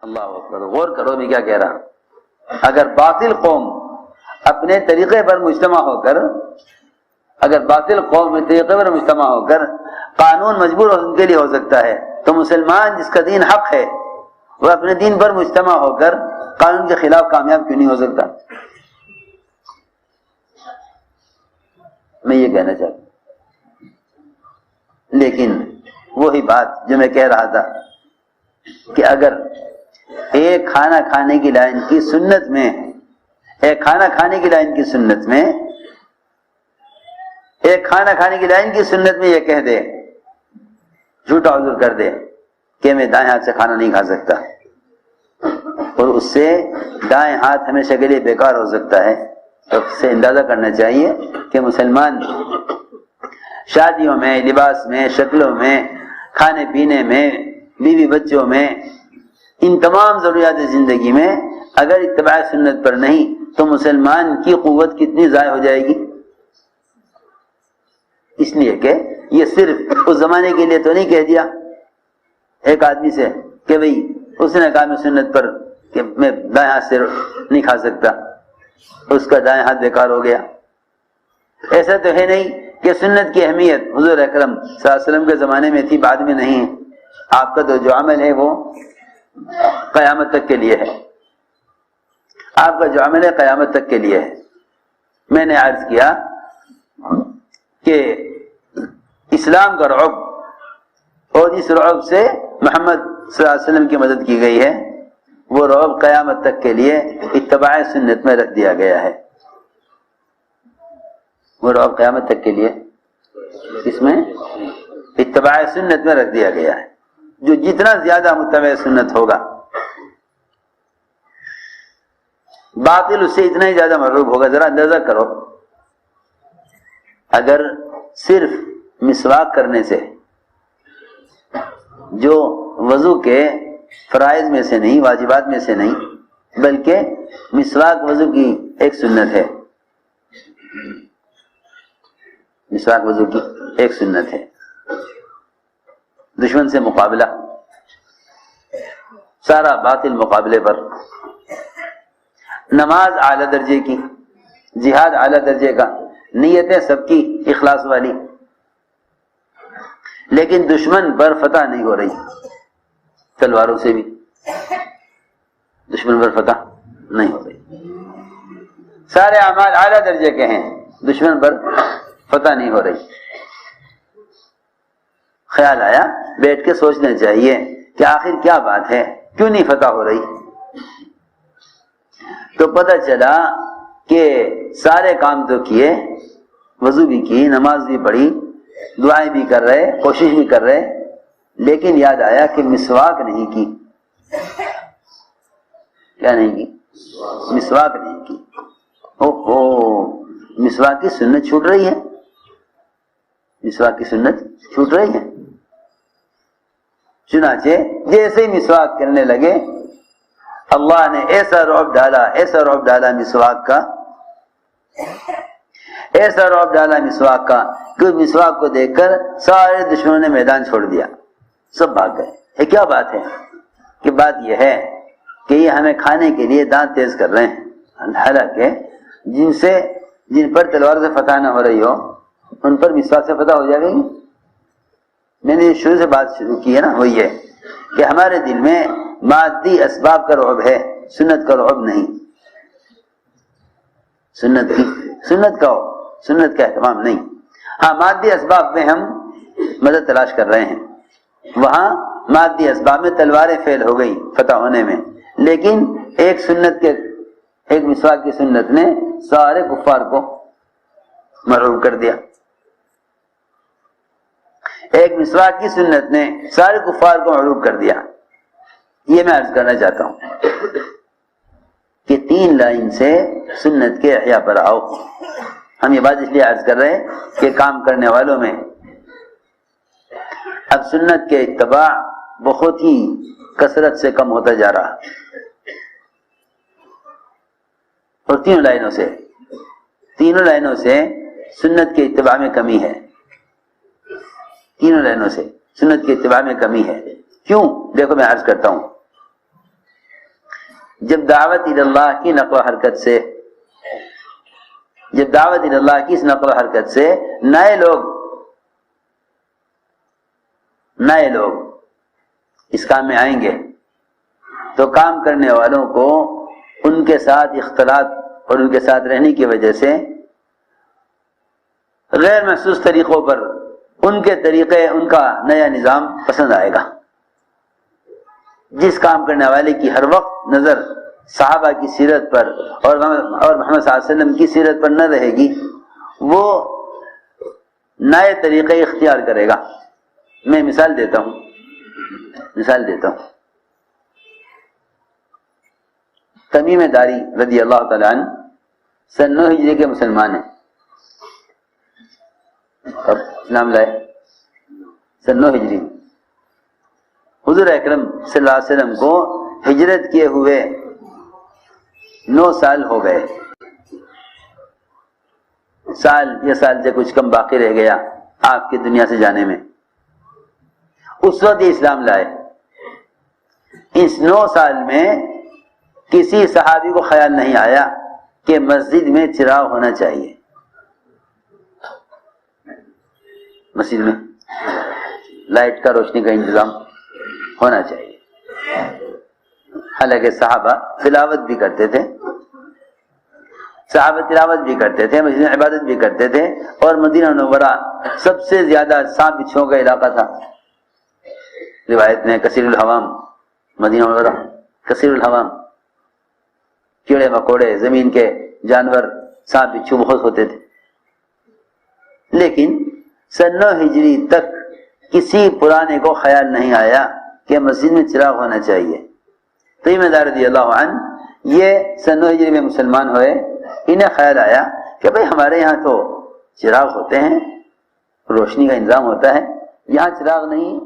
اللہ اکبر، غور کرو میں کیا کہہ رہا ہوں۔ اگر باطل قوم اپنے طریقے پر مجتمع ہو کر قانون مجبور ان کے لیے ہو سکتا ہے، تو مسلمان جس کا دین حق ہے وہ اپنے دین پر مجتمع ہو کر قانون کے خلاف کامیاب کیوں نہیں ہو سکتا؟ میں یہ کہنا چاہتا ہوں۔ لیکن وہی بات جو میں کہہ رہا تھا کہ اگر ایک کھانا کھانے کی لائن کی سنت میں یہ کہہ دے، جھوٹا عذر کر دے کہ میں دائیں ہاتھ سے کھانا نہیں کھا سکتا، اور اس سے دائیں ہاتھ ہمیشہ کے لیے بیکار ہو سکتا ہے، تو اس سے اندازہ کرنا چاہیے کہ مسلمان شادیوں میں، لباس میں، شکلوں میں، کھانے پینے میں، بیوی بچوں میں، ان تمام ضروریات زندگی میں اگر اتباع سنت پر نہیں تو مسلمان کی قوت کتنی ضائع ہو جائے گی۔ اس لیے کہ یہ صرف اس زمانے کے لیے تو نہیں کہہ دیا ایک آدمی سے کہ بھئی اس نے کہا میں سنت پر کہ میں دائیں ہاتھ سے نہیں کھا سکتا، اس کا دائیں ہاتھ بیکار ہو گیا۔ ایسا تو ہے نہیں کہ سنت کی اہمیت حضور اکرم صلی اللہ علیہ وسلم کے زمانے میں تھی، بعد میں نہیں ہے۔ آپ کا تو جو عمل ہے وہ قیامت تک کے لیے ہے، آپ کا جو عمل ہے قیامت تک کے لیے ہے۔ میں نے عرض کیا کہ اسلام کا رعب اور اس رعب سے محمد صلی اللہ علیہ وسلم کی مدد کی گئی ہے، وہ رعب قیامت تک کے لیے اتباع سنت میں رکھ دیا گیا ہے۔ وہ رعب قیامت تک کے لیے اس میں اتباع سنت میں رکھ دیا گیا ہے۔ جو جتنا زیادہ متبع سنت ہوگا باطل اس سے اتنا ہی زیادہ مرعوب ہوگا۔ ذرا اندازہ کرو، اگر صرف مسواک کرنے سے، جو وضو کے فرائض میں سے نہیں، واجبات میں سے نہیں، بلکہ مسواک وضو کی ایک سنت ہے، مسواک وضو کی ایک سنت ہے، دشمن سے مقابلہ، سارا باطل مقابلے پر، نماز اعلی درجے کی، جہاد اعلی درجے کا، نیتیں سب کی اخلاص والی، لیکن دشمن پر فتح نہیں ہو رہی، تلواروں سے بھی دشمن پر فتح نہیں ہو رہی، سارے اعمال اعلی درجے کے ہیں، دشمن پر فتح نہیں ہو رہی۔ خیال آیا بیٹھ کے سوچنا چاہیے کہ آخر کیا بات ہے، کیوں نہیں فتح ہو رہی؟ تو پتہ چلا کہ سارے کام تو کیے، وضو بھی کی، نماز بھی پڑھی، دعائیں بھی کر رہے، کوشش بھی کر رہے، لیکن یاد آیا کہ مسواک نہیں کی۔ کیا نہیں کی؟ مسواک نہیں کی۔ اوہو، مسواک کی سنت چھوٹ رہی ہے، مسواک کی سنت چھوٹ رہی ہے۔ چنانچہ جیسے ہی مسواک کرنے لگے اللہ نے ایسا رعب ڈالا مسواک کا، ایسا رعب ڈالا مسواک کا کہ اس مسواک کو دیکھ کر سارے دشمنوں نے میدان چھوڑ دیا، سب بھاگ گئے۔ یہ کیا بات ہے؟ کہ بات یہ ہے کہ یہ ہمیں کھانے کے لیے دانت تیز کر رہے ہیں، حالانکہ جن پر تلوار سے فتح نہ ہو رہی ہو ان پر مسواک سے فتح ہو جائے گی۔ میں نے شروع سے بات شروع کی ہے نا، وہ یہ کہ ہمارے دل میں مادی اسباب کا رعب ہے، سنت کا رعب نہیں، سنت کا اہتمام نہیں۔ ہاں، مادی اسباب میں ہم مدد تلاش کر رہے ہیں، وہاں مادی اسباب میں تلواریں فیل ہو گئی فتح ہونے میں، لیکن ایک مسواک کی سنت نے سارے کفار کو مرعوب کر دیا۔ ایک مسواک کی سنت نے سارے کفار کو مرعوب کر دیا۔ یہ میں عرض کرنا چاہتا ہوں کہ 3 لائن سے سنت کے احیاء پر آؤ۔ ہم یہ بات اس لیے عرض کر رہے ہیں کہ کام کرنے والوں میں اب سنت کے اتباع بہت ہی کثرت سے کم ہوتا جا رہا، اور تینوں لائنوں سے سنت کے اتباع میں کمی ہے، تینوں لائنوں سے سنت کے اتباع میں کمی ہے۔ کیوں؟ دیکھو میں عرض کرتا ہوں جب دعوت اللہ کی نقل و حرکت سے اس نقل و حرکت سے نئے لوگ اس کام میں آئیں گے تو کام کرنے والوں کو ان کے ساتھ اختلاط اور ان کے ساتھ رہنے کی وجہ سے غیر محسوس طریقوں پر ان کے طریقے، ان کا نیا نظام پسند آئے گا۔ جس کام کرنے والے کی ہر وقت نظر صحابہ کی سیرت پر اور محمد صلی اللہ علیہ وسلم کی سیرت پر نہ رہے گی، وہ نئے طریقے اختیار کرے گا۔ میں مثال دیتا ہوں تمیم داری رضی اللہ تعالیٰ عنہ سن 9 ہجری کے مسلمان ہیں، اور اسلام لائے سن 9 ہجری میں۔ حضور اکرم صلی اللہ علیہ وسلم کو ہجرت کیے ہوئے 9 سال ہو گئے، سال سے کچھ کم باقی رہ گیا آپ کی دنیا سے جانے میں۔ اس وقت یہ اسلام لائے۔ اس 9 سال میں کسی صحابی کو خیال نہیں آیا کہ مسجد میں چراغ ہونا چاہیے، مسجد میں لائٹ کا روشنی کا انتظام ہونا چاہیے۔ حالانکہ صحابہ تلاوت بھی کرتے تھے، مسجد میں عبادت بھی کرتے تھے، اور مدینہ منورہ سب سے زیادہ سانپ بچھوؤں کا علاقہ تھا۔ روایت میں کثیر الحوام، مدینہ منورہ کثیر الحوام، کیڑے مکوڑے، زمین کے جانور، سانپ بچھو بہت ہوتے تھے۔ لیکن سن 9 ہجری تک کسی پرانے کو خیال نہیں آیا کہ مسجد میں چراغ ہونا چاہیے۔ تمیم دار رضی اللہ عنہ یہ سن 9 ہجری میں مسلمان ہوئے، انہیں خیال آیا کہ بھئی ہمارے یہاں تو چراغ ہوتے ہیں، روشنی کا انتظام ہوتا ہے، یہاں چراغ نہیں،